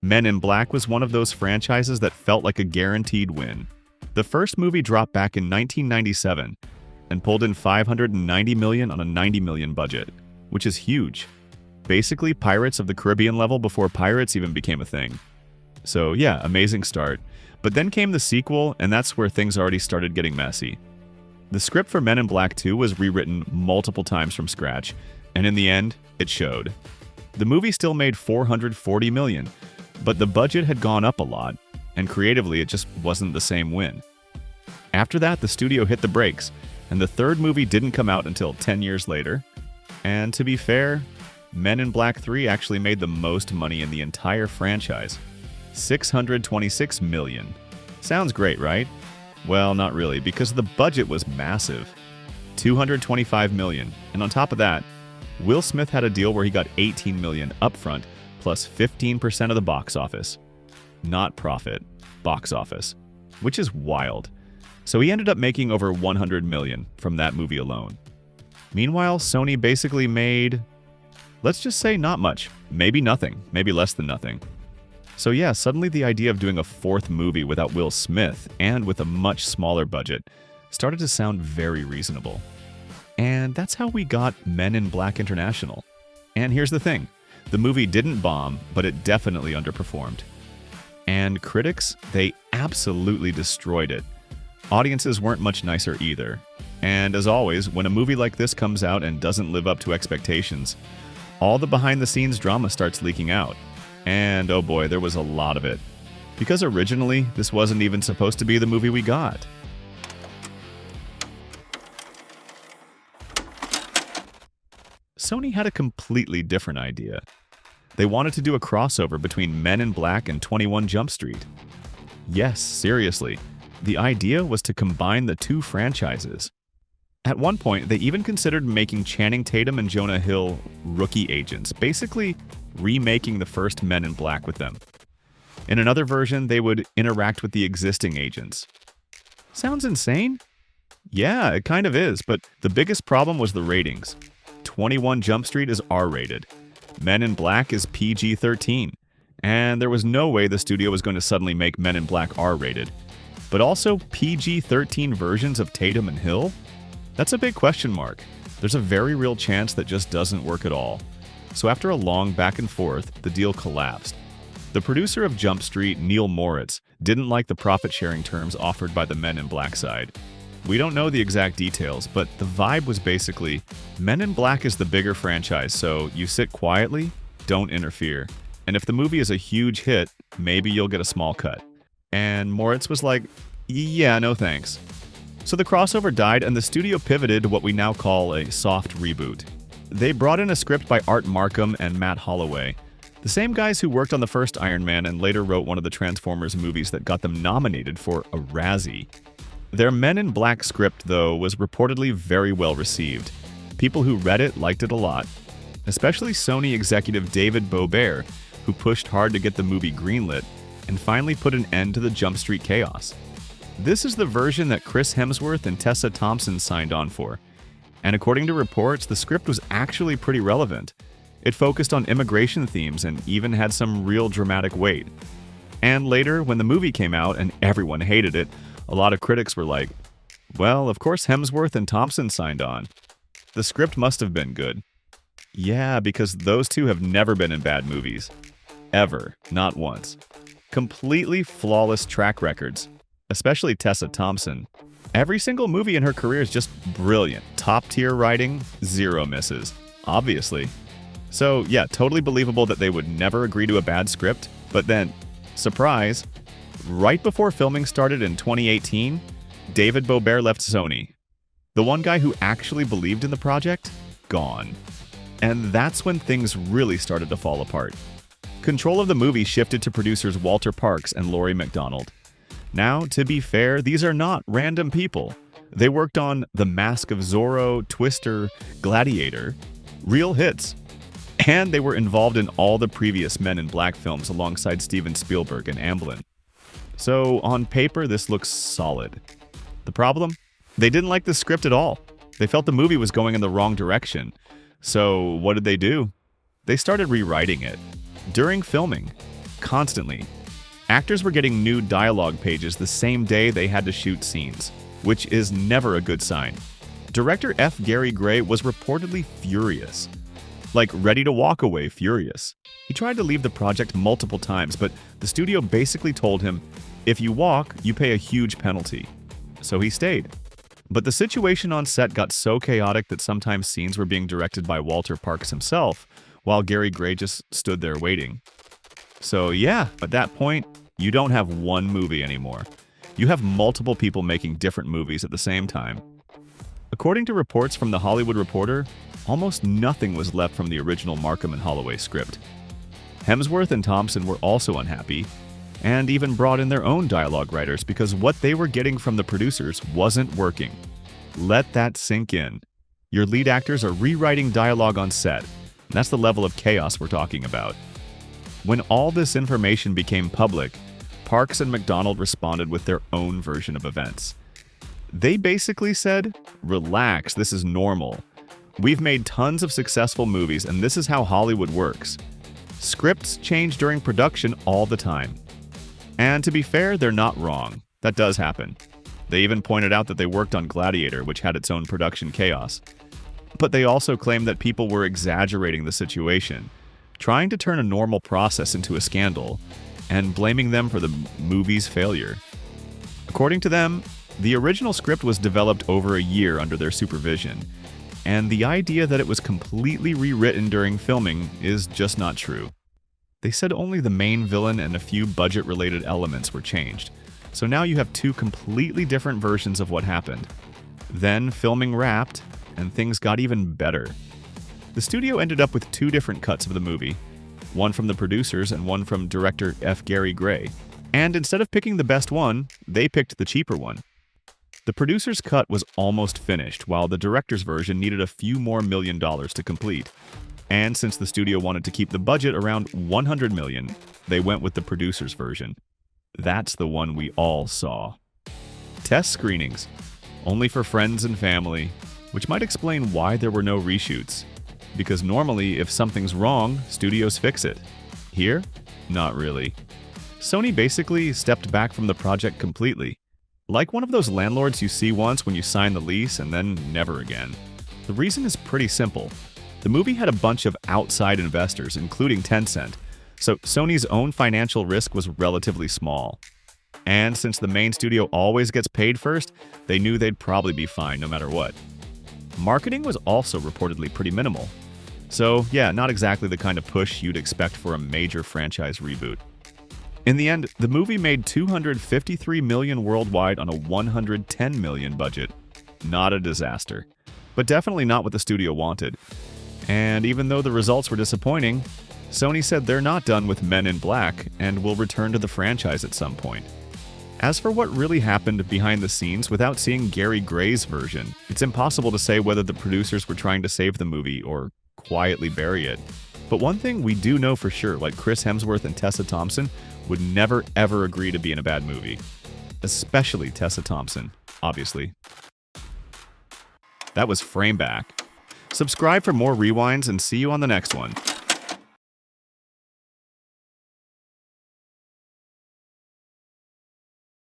Men in Black was one of those franchises that felt like a guaranteed win. The first movie dropped back in 1997 and pulled in $590 million on a $90 million budget, which is huge. Basically, Pirates of the Caribbean level before Pirates even became a thing. So yeah, amazing start. But then came the sequel, and that's where things already started getting messy. The script for Men in Black 2 was rewritten multiple times from scratch, and in the end, it showed. The movie still made $440 million, but the budget had gone up a lot, and creatively it just wasn't the same win. After that, the studio hit the brakes, and the third movie didn't come out until 10 years later. And to be fair, Men in Black 3 actually made the most money in the entire franchise. $626 million. Sounds great, right? Well, not really, because the budget was massive. $225 million. And on top of that, Will Smith had a deal where he got $18 million upfront, plus 15% of the box office. Not profit, box office. Which is wild. So he ended up making over $100 million from that movie alone. Meanwhile, Sony basically made, let's just say not much. Maybe nothing. Maybe less than nothing. So yeah, suddenly the idea of doing a fourth movie without Will Smith and with a much smaller budget started to sound very reasonable. And that's how we got Men in Black International. And here's the thing. The movie didn't bomb, but it definitely underperformed. And critics, they absolutely destroyed it. Audiences weren't much nicer either. And as always, when a movie like this comes out and doesn't live up to expectations, all the behind-the-scenes drama starts leaking out. And oh boy, there was a lot of it. Because originally, this wasn't even supposed to be the movie we got. Sony had a completely different idea. They wanted to do a crossover between Men in Black and 21 Jump Street. Yes, seriously. The idea was to combine the two franchises. At one point, they even considered making Channing Tatum and Jonah Hill rookie agents, basically remaking the first Men in Black with them. In another version, they would interact with the existing agents. Sounds insane? Yeah, it kind of is, but the biggest problem was the ratings. 21 Jump Street is R-rated. Men in Black is PG-13. And there was no way the studio was going to suddenly make Men in Black R-rated. But also PG-13 versions of Tatum and Hill? That's a big question mark. There's a very real chance that just doesn't work at all. So after a long back and forth, the deal collapsed. The producer of Jump Street, Neil Moritz, didn't like the profit-sharing terms offered by the Men in Black side. We don't know the exact details, but the vibe was basically, Men in Black is the bigger franchise, so you sit quietly, don't interfere. And if the movie is a huge hit, maybe you'll get a small cut. And Moritz was like, yeah, no thanks. So the crossover died and the studio pivoted to what we now call a soft reboot. They brought in a script by Art Markham and Matt Holloway, the same guys who worked on the first Iron Man and later wrote one of the Transformers movies that got them nominated for a Razzie. Their Men in Black script, though, was reportedly very well received. People who read it liked it a lot, especially Sony executive David Boebert, who pushed hard to get the movie greenlit and finally put an end to the Jump Street chaos. This is the version that Chris Hemsworth and Tessa Thompson signed on for. And according to reports, the script was actually pretty relevant. It focused on immigration themes and even had some real dramatic weight. And later, when the movie came out and everyone hated it, a lot of critics were like, well, of course Hemsworth and Thompson signed on. The script must have been good. Yeah, because those two have never been in bad movies. Ever. Not once. Completely flawless track records. Especially Tessa Thompson. Every single movie in her career is just brilliant. Top-tier writing, zero misses. Obviously. So yeah, totally believable that they would never agree to a bad script, but then, surprise, right before filming started in 2018, David Boebert left Sony. The one guy who actually believed in the project? Gone. And that's when things really started to fall apart. Control of the movie shifted to producers Walter Parks and Laurie MacDonald. Now, to be fair, these are not random people. They worked on The Mask of Zorro, Twister, Gladiator, real hits. And they were involved in all the previous Men in Black films alongside Steven Spielberg and Amblin. So, on paper, this looks solid. The problem? They didn't like the script at all. They felt the movie was going in the wrong direction. So, what did they do? They started rewriting it. During filming. constantly. Actors were getting new dialogue pages the same day they had to shoot scenes, which is never a good sign. Director F. Gary Gray was reportedly furious. Like, ready to walk away furious. He tried to leave the project multiple times, but the studio basically told him, if you walk, you pay a huge penalty. So he stayed. But the situation on set got so chaotic that sometimes scenes were being directed by Walter Parkes himself, while Gary Gray just stood there waiting. So yeah, at that point, you don't have one movie anymore. You have multiple people making different movies at the same time. According to reports from The Hollywood Reporter, almost nothing was left from the original Markham and Holloway script. Hemsworth and Thompson were also unhappy, and even brought in their own dialogue writers because what they were getting from the producers wasn't working. Let that sink in. Your lead actors are rewriting dialogue on set. That's the level of chaos we're talking about. When all this information became public, Parkes and McDonald responded with their own version of events. They basically said, relax, this is normal. We've made tons of successful movies, and this is how Hollywood works. Scripts change during production all the time. And to be fair, they're not wrong. That does happen. They even pointed out that they worked on Gladiator, which had its own production chaos. But they also claimed that people were exaggerating the situation, trying to turn a normal process into a scandal, and blaming them for the movie's failure. According to them, the original script was developed over a year under their supervision, and the idea that it was completely rewritten during filming is just not true. They said only the main villain and a few budget-related elements were changed, so now you have two completely different versions of what happened. Then filming wrapped, and things got even better. The studio ended up with two different cuts of the movie, one from the producers and one from director F. Gary Gray. And instead of picking the best one, they picked the cheaper one. The producer's cut was almost finished, while the director's version needed a few more $1 million to complete. And since the studio wanted to keep the budget around $100 million, they went with the producer's version. That's the one we all saw. Test screenings, only for friends and family, which might explain why there were no reshoots. Because normally, if something's wrong, studios fix it. Here, not really. Sony basically stepped back from the project completely. Like one of those landlords you see once when you sign the lease and then never again. The reason is pretty simple. The movie had a bunch of outside investors, including Tencent, so Sony's own financial risk was relatively small. And since the main studio always gets paid first, they knew they'd probably be fine no matter what. Marketing was also reportedly pretty minimal. So yeah, not exactly the kind of push you'd expect for a major franchise reboot. In the end, the movie made $253 million worldwide on a $110 million budget. Not a disaster, but definitely not what the studio wanted. And even though the results were disappointing, Sony said they're not done with Men in Black and will return to the franchise at some point. As for what really happened behind the scenes without seeing Gary Gray's version, it's impossible to say whether the producers were trying to save the movie or quietly bury it. But one thing we do know for sure, like Chris Hemsworth and Tessa Thompson would never ever agree to be in a bad movie. Especially Tessa Thompson, obviously. That was Frame Back. Subscribe for more rewinds and see you on the next one.